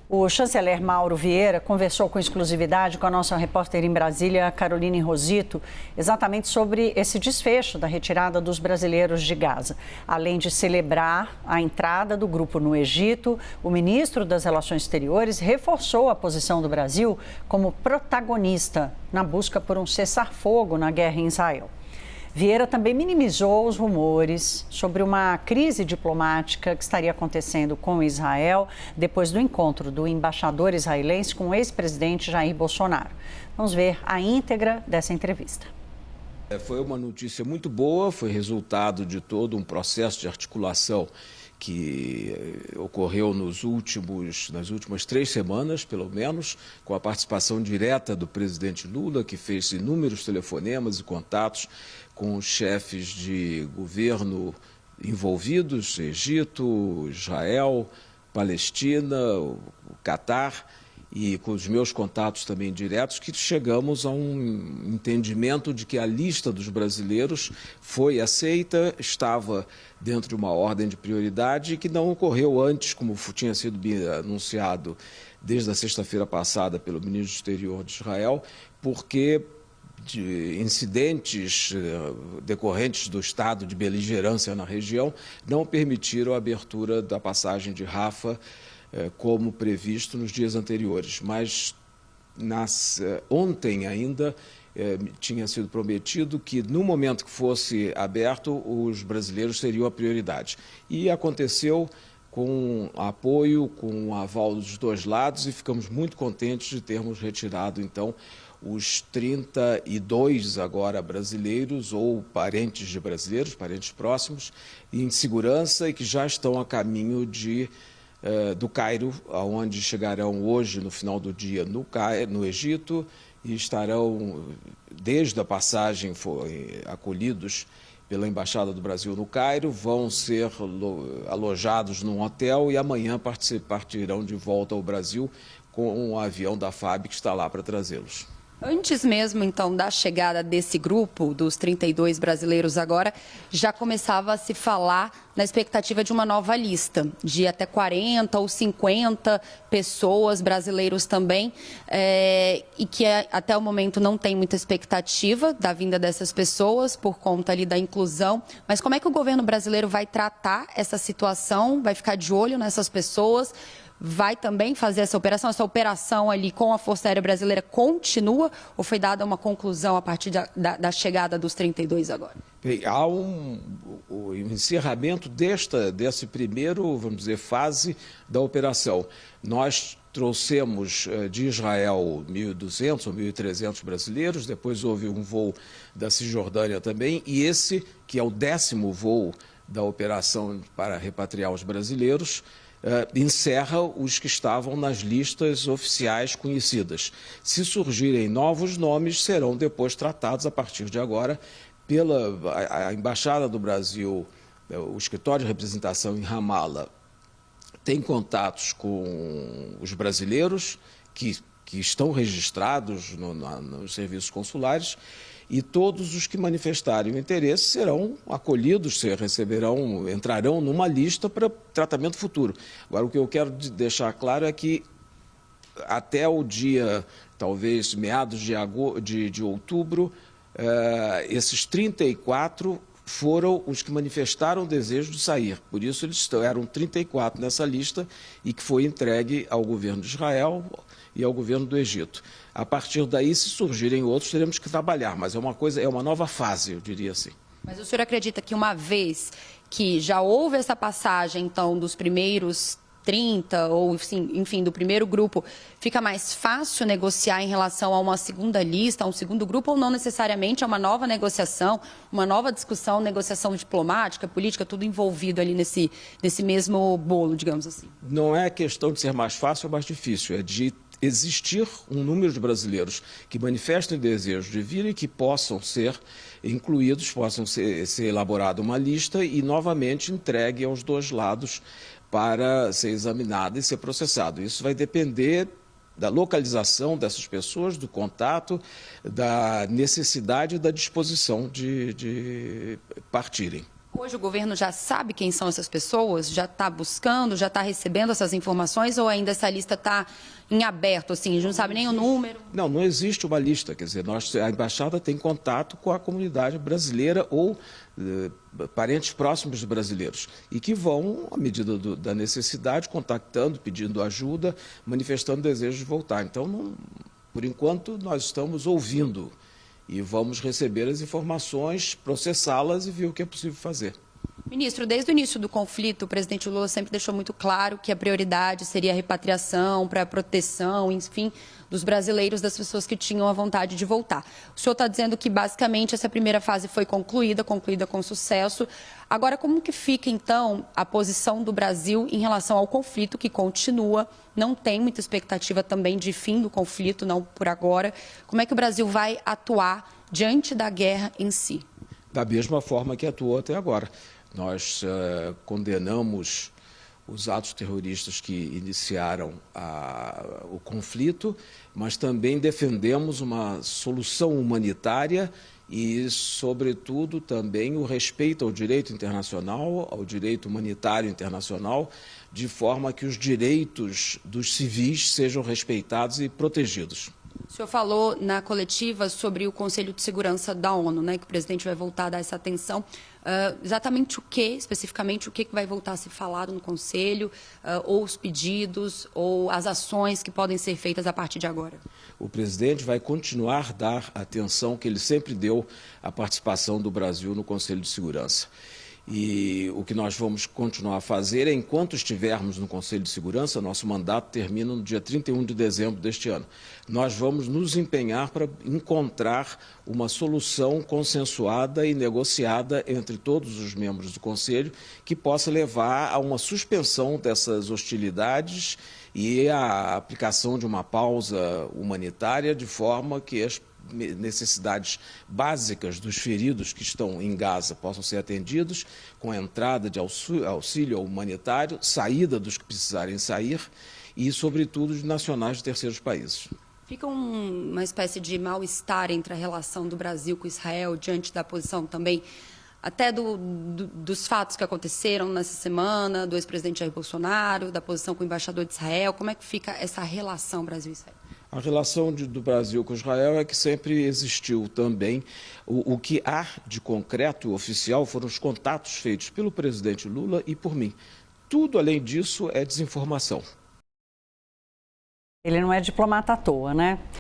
O chanceler Mauro Vieira conversou com exclusividade com a nossa repórter em Brasília, Caroline Rosito, exatamente sobre esse desfecho da retirada dos brasileiros de Gaza. Além de celebrar a entrada do grupo no Egito, o ministro das Relações Exteriores reforçou a posição do Brasil como protagonista na busca por um cessar-fogo na guerra em Israel. Vieira também minimizou os rumores sobre uma crise diplomática que estaria acontecendo com Israel depois do encontro do embaixador israelense com o ex-presidente Jair Bolsonaro. Vamos ver a íntegra dessa entrevista. Foi uma notícia muito boa, foi resultado de todo um processo de articulação que ocorreu nas últimas 3 semanas, pelo menos, com a participação direta do presidente Lula, que fez inúmeros telefonemas e contatos com os chefes de governo envolvidos, Egito, Israel, Palestina, o Catar, e com os meus contatos também diretos, que chegamos a um entendimento de que a lista dos brasileiros foi aceita, estava dentro de uma ordem de prioridade que não ocorreu antes, como tinha sido anunciado desde a sexta-feira passada pelo ministro do Exterior de Israel, porque de incidentes decorrentes do estado de beligerância na região não permitiram a abertura da passagem de Rafah como previsto nos dias anteriores. Mas ontem ainda tinha sido prometido que no momento que fosse aberto, os brasileiros seriam a prioridade. E aconteceu com apoio, com o aval dos dois lados, e ficamos muito contentes de termos retirado, então, os 32 agora brasileiros ou parentes de brasileiros, parentes próximos, em segurança e que já estão a caminho do Cairo, onde chegarão hoje, no final do dia, no Egito, e estarão, desde a passagem, acolhidos pela Embaixada do Brasil no Cairo, vão ser alojados num hotel e amanhã partirão de volta ao Brasil com um avião da FAB que está lá para trazê-los. Antes mesmo, então, da chegada desse grupo, dos 32 brasileiros agora, já começava a se falar na expectativa de uma nova lista, de até 40 ou 50 pessoas, brasileiros também, e que até o momento não tem muita expectativa da vinda dessas pessoas por conta ali da inclusão. Mas como é que o governo brasileiro vai tratar essa situação? Vai ficar de olho nessas pessoas? Vai também fazer essa operação? Essa operação ali com a Força Aérea Brasileira continua ou foi dada uma conclusão a partir da chegada dos 32 agora? Há o encerramento desse primeiro, vamos dizer, fase da operação. Nós trouxemos de Israel 1.200 ou 1.300 brasileiros, depois houve um voo da Cisjordânia também, e esse, que é o 10º voo da operação para repatriar os brasileiros, encerra os que estavam nas listas oficiais conhecidas. Se surgirem novos nomes, serão depois tratados a partir de agora pela Embaixada do Brasil, o escritório de representação em Ramallah tem contatos com os brasileiros que estão registrados nos serviços consulares, e todos os que manifestarem o interesse serão acolhidos, entrarão numa lista para tratamento futuro. Agora, o que eu quero deixar claro é que até o dia, talvez, meados de outubro, esses 34 foram os que manifestaram o desejo de sair. Por isso, eles eram 34 nessa lista e que foi entregue ao governo de Israel e ao governo do Egito. A partir daí, se surgirem outros, teremos que trabalhar, mas é uma nova fase, eu diria assim. Mas o senhor acredita que uma vez que já houve essa passagem, então, dos primeiros 30, ou enfim, do primeiro grupo, fica mais fácil negociar em relação a uma segunda lista, a um segundo grupo, ou não necessariamente é uma nova negociação, uma nova discussão, negociação diplomática, política, tudo envolvido ali nesse mesmo bolo, digamos assim? Não é questão de ser mais fácil ou mais difícil, é de existir um número de brasileiros que manifestem desejo de vir e que possam ser incluídos, possam ser elaborada uma lista e novamente entregue aos dois lados para ser examinado e ser processado. Isso vai depender da localização dessas pessoas, do contato, da necessidade e da disposição de partirem. Hoje o governo já sabe quem são essas pessoas? Já está buscando, já está recebendo essas informações ou ainda essa lista está em aberto, assim, não sabe nem o número? Não existe uma lista, quer dizer, a embaixada tem contato com a comunidade brasileira ou parentes próximos de brasileiros e que vão, à medida da necessidade, contactando, pedindo ajuda, manifestando desejo de voltar. Então, por enquanto, nós estamos ouvindo e vamos receber as informações, processá-las e ver o que é possível fazer. Ministro, desde o início do conflito, o presidente Lula sempre deixou muito claro que a prioridade seria a repatriação, para a proteção, enfim, dos brasileiros, das pessoas que tinham a vontade de voltar. O senhor está dizendo que, basicamente, essa primeira fase foi concluída com sucesso. Agora, como que fica, então, a posição do Brasil em relação ao conflito que continua? Não tem muita expectativa também de fim do conflito, não por agora. Como é que o Brasil vai atuar diante da guerra em si? Da mesma forma que atuou até agora. Nós condenamos os atos terroristas que iniciaram o conflito, mas também defendemos uma solução humanitária e, sobretudo, também o respeito ao direito internacional, ao direito humanitário internacional, de forma que os direitos dos civis sejam respeitados e protegidos. O senhor falou na coletiva sobre o Conselho de Segurança da ONU, né, que o presidente vai voltar a dar essa atenção. Exatamente especificamente o que vai voltar a ser falado no Conselho, ou os pedidos, ou as ações que podem ser feitas a partir de agora? O presidente vai continuar a dar a atenção que ele sempre deu à participação do Brasil no Conselho de Segurança. E o que nós vamos continuar a fazer é, enquanto estivermos no Conselho de Segurança, nosso mandato termina no dia 31 de dezembro deste ano. Nós vamos nos empenhar para encontrar uma solução consensuada e negociada entre todos os membros do Conselho que possa levar a uma suspensão dessas hostilidades e a aplicação de uma pausa humanitária de forma que as necessidades básicas dos feridos que estão em Gaza possam ser atendidos, com a entrada de auxílio humanitário, saída dos que precisarem sair e, sobretudo, de nacionais de terceiros países. Fica uma espécie de mal-estar entre a relação do Brasil com Israel, diante da posição também, até dos fatos que aconteceram nessa semana, do ex-presidente Jair Bolsonaro, da posição com o embaixador de Israel. Como é que fica essa relação Brasil-Israel? A relação do Brasil com Israel é que sempre existiu também. O que há de concreto e oficial foram os contatos feitos pelo presidente Lula e por mim. Tudo além disso é desinformação. Ele não é diplomata à toa, né?